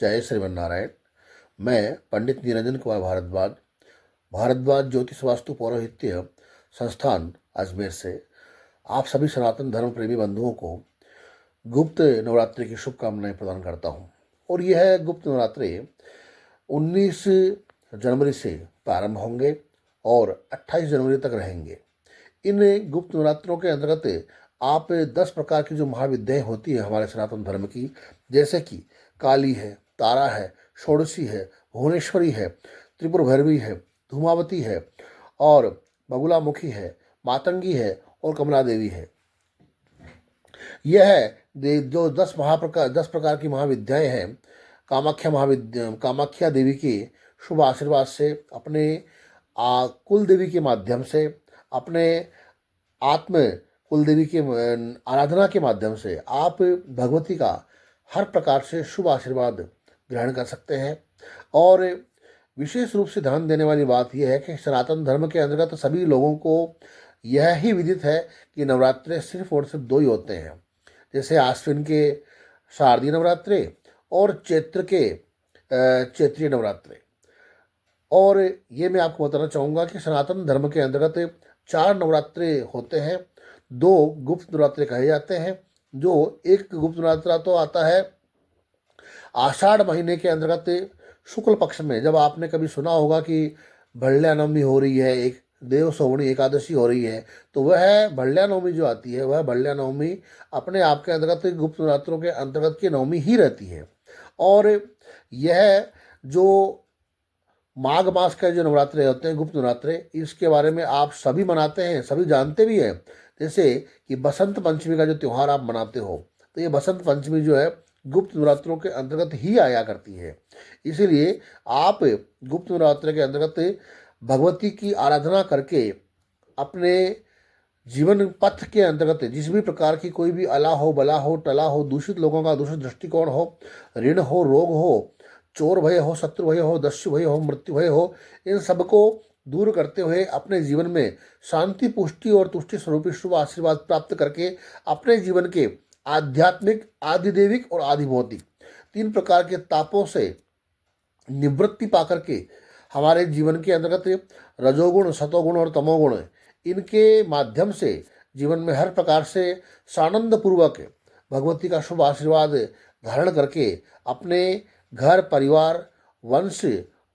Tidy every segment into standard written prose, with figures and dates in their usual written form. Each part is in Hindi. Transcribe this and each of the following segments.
जय श्रीमन्नारायण। मैं पंडित निरंजन कुमार भारद्वाज, भारद्वाज ज्योतिष वास्तु पौरोहित्य संस्थान अजमेर से आप सभी सनातन धर्म प्रेमी बंधुओं को गुप्त नवरात्रि की शुभकामनाएं प्रदान करता हूं। और यह गुप्त नवरात्रि 19 जनवरी से प्रारंभ होंगे और 28 जनवरी तक रहेंगे। इन गुप्त नवरात्रों के अंतर्गत आप 10 प्रकार की जो महाविद्याएं होती है हमारे सनातन धर्म की, जैसे कि काली है, तारा है, षोडशी है, भुवनेश्वरी है, त्रिपुर भैरवी है, धूमावती है और बगुलामुखी है, मातंगी है और कमला देवी है। यह जो 10 प्रकार की महाविद्याएं हैं, कामाख्या देवी के शुभ आशीर्वाद से, अपने कुल देवी के माध्यम से, अपने आत्म कुल देवी के आराधना के माध्यम से आप भगवती का हर प्रकार से शुभ आशीर्वाद ग्रहण कर सकते हैं। और विशेष रूप से ध्यान देने वाली बात यह है कि सनातन धर्म के अंतर्गत सभी लोगों को यह ही विदित है कि नवरात्रे सिर्फ और सिर्फ 2 ही होते हैं, जैसे आश्विन के शारदीय नवरात्रे और चैत्र के चैत्रीय नवरात्रे। और ये मैं आपको बताना चाहूँगा कि सनातन धर्म के अंतर्गत 4 नवरात्रे होते हैं, 2 गुप्त नवरात्रे कहे जाते हैं। जो एक गुप्त नवरात्रा तो आता है आषाढ़ महीने के अंतर्गत शुक्ल पक्ष में, जब आपने कभी सुना होगा कि भल्या नवमी हो रही है, एक देव सोवणी एकादशी हो रही है, तो वह भल्या नवमी जो आती है, वह भल्या नवमी अपने आप के अंतर्गत गुप्त नवरात्रों के अंतर्गत की नवमी ही रहती है। और यह जो माघ मास का जो नवरात्रे होते हैं, गुप्त नवरात्रे, इसके बारे में आप सभी मनाते हैं, सभी जानते भी हैं। जैसे कि बसंत पंचमी का जो त्यौहार आप मनाते हो, तो ये बसंत पंचमी जो है गुप्त नवरात्रों के अंतर्गत ही आया करती है। इसीलिए आप गुप्त नवरात्र के अंतर्गत भगवती की आराधना करके अपने जीवन पथ के अंतर्गत जिस भी प्रकार की कोई भी अला हो, बला हो, टला हो, दूषित लोगों का दूषित दृष्टिकोण हो, ऋण हो, रोग हो, चोर भय हो, शत्रु भय हो, दस्यु भय हो, मृत्यु भय हो, इन सबको दूर करते हुए अपने जीवन में शांति, पुष्टि और तुष्टि स्वरूपी शुभ आशीर्वाद प्राप्त करके अपने जीवन के आध्यात्मिक, आधिदेविक और आधिभौतिक 3 प्रकार के तापों से निवृत्ति पा करके हमारे जीवन के अंतर्गत रजोगुण, सतोगुण और तमोगुण, इनके माध्यम से जीवन में हर प्रकार से सानंद पूर्वक भगवती का शुभ आशीर्वाद धारण करके अपने घर, परिवार, वंश,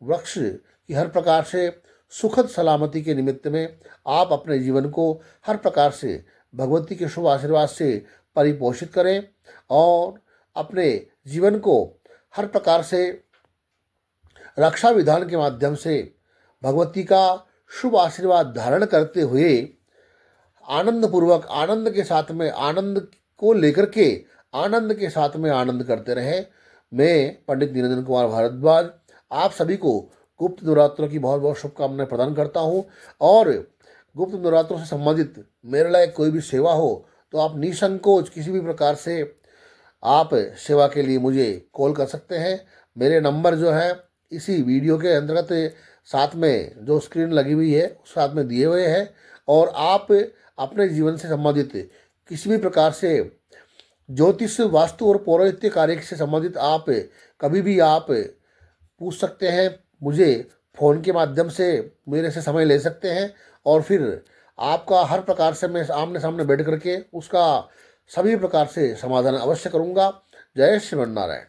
वृक्ष की हर प्रकार से सुखद सलामती के निमित्त में आप अपने जीवन को हर प्रकार से भगवती के शुभ आशीर्वाद से परिपोषित करें और अपने जीवन को हर प्रकार से रक्षा विधान के माध्यम से भगवती का शुभ आशीर्वाद धारण करते हुए आनंद पूर्वक, आनंद के साथ में, आनंद को लेकर के आनंद के साथ में आनंद करते रहें। मैं पंडित निरंजन कुमार भारद्वाज आप सभी को गुप्त नवरात्रों की बहुत बहुत शुभकामनाएं प्रदान करता हूं। और गुप्त नवरात्रों से संबंधित मेरे लायक कोई भी सेवा हो तो आप निसंकोच किसी भी प्रकार से आप सेवा के लिए मुझे कॉल कर सकते हैं। मेरे नंबर जो है इसी वीडियो के अंतर्गत साथ में जो स्क्रीन लगी हुई है उस साथ में दिए हुए हैं। और आप अपने जीवन से संबंधित किसी भी प्रकार से ज्योतिष, वास्तु और पौरोहित्य कार्य से संबंधित आप कभी भी आप पूछ सकते हैं, मुझे फ़ोन के माध्यम से मेरे से समय ले सकते हैं और फिर आपका हर प्रकार से मैं आमने सामने बैठ करके उसका सभी प्रकार से समाधान अवश्य करूँगा। जय श्रीमन्नारायण।